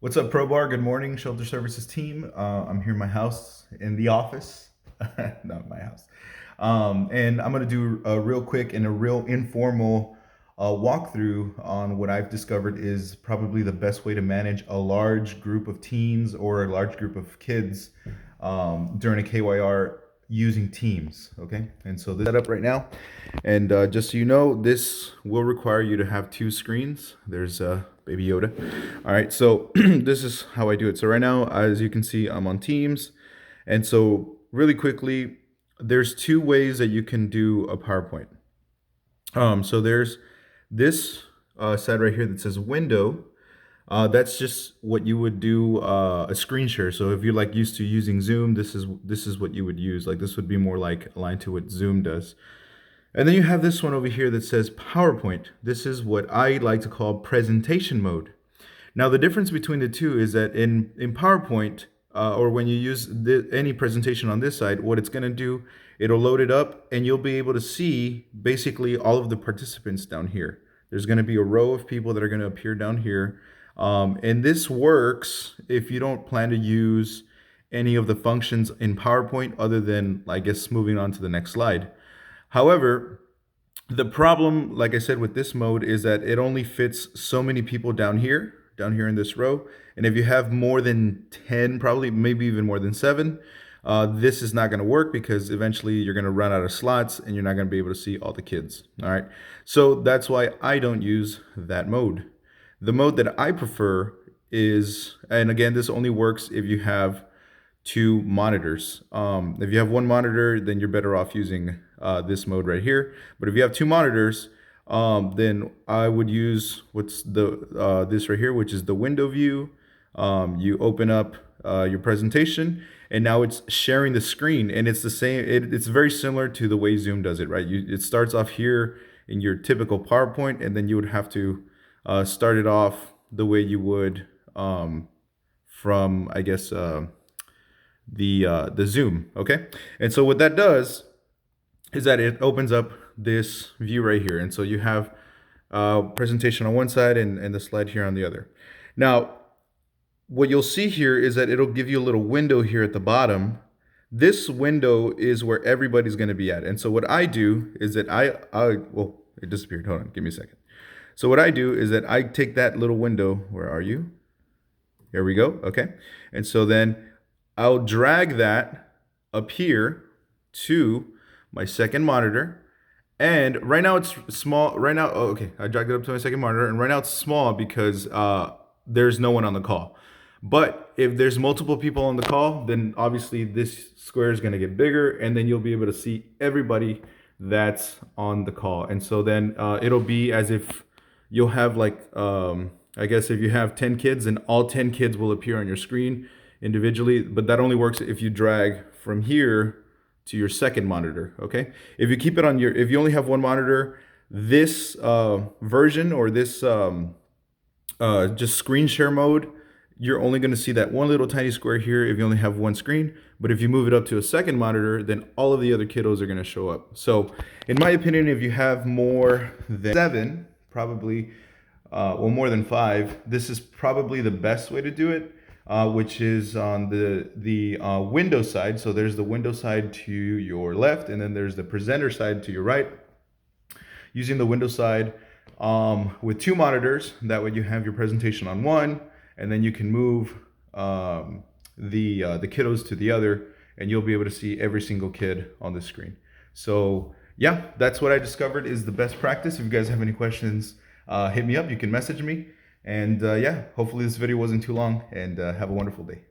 What's up, Pro Bar? Good morning, Shelter Services team. I'm here in my house, in the office, not my house. And I'm going to do a real quick and a real informal walkthrough on what I've discovered is probably the best way to manage a large group of teens or a large group of kids during a KYR using Teams. Okay, and so this setup right now, and just so you know, this will require you to have two screens. There's Baby Yoda. All right, so this is how I do it. So right now, as you can see, I'm on Teams, and so really quickly, there's two ways that you can do a PowerPoint. So there's this side right here that says Window. That's just what you would do a screen share. So if you're like used to using Zoom, this is what you would use. Like this would be more like aligned to what Zoom does. And then you have this one over here that says PowerPoint. This is what I like to call presentation mode. Now the difference between the two is that in PowerPoint or when you use any presentation on this side, what it's going to do, it'll load it up and you'll be able to see basically all of the participants down here. There's going to be a row of people that are going to appear down here. And this works if you don't plan to use any of the functions in PowerPoint other than, I guess, moving on to the next slide. However, the problem, like I said, with this mode is that it only fits so many people down here in this row. And if you have more than 10, probably maybe even more than 7, this is not going to work because eventually you're going to run out of slots and you're not going to be able to see all the kids. All right. So that's why I don't use that mode. The mode that I prefer is, and again, this only works if you have two monitors. If you have one monitor, then you're better off using this mode right here. But if you have two monitors, then I would use what's the this right here, which is the window view. You open up your presentation, and now it's sharing the screen, and it's the same. It's very similar to the way Zoom does it, right? It starts off here in your typical PowerPoint, and then you would have to start it off the way you would from, I guess, the Zoom. Okay, and so what that does is that it opens up this view right here, and so you have presentation on one side and the slide here on the other. Now, what you'll see here is that it'll give you a little window here at the bottom. This window is where everybody's going to be at, and so what I do is that well, it disappeared. Hold on, give me a second. So what I do is that I take that little window. Where are you? Here we go. Okay, and so then I'll drag that up here to my second monitor. And right now it's small. Right now, oh, okay, I dragged it up to my second monitor, and right now it's small because there's no one on the call. But if there's multiple people on the call, then obviously this square is going to get bigger, and then you'll be able to see everybody that's on the call. And so then it'll be as if you'll have like, I guess if you have 10 kids, and all 10 kids will appear on your screen individually, but that only works if you drag from here to your second monitor. Okay, if you keep it on if you only have one monitor, this version or this just screen share mode, you're only going to see that one little tiny square here if you only have one screen. But if you move it up to a second monitor, then all of the other kiddos are going to show up. So in my opinion, if you have more than 7, probably well, more than 5, this is probably the best way to do it. Which is on the window side. So there's the window side to your left, and then there's the presenter side to your right. Using the window side with 2 monitors, that way you have your presentation on one, and then you can move the kiddos to the other, and you'll be able to see every single kid on the screen. So yeah, that's what I discovered is the best practice. If you guys have any questions, hit me up. You can message me. And yeah, hopefully this video wasn't too long, and have a wonderful day.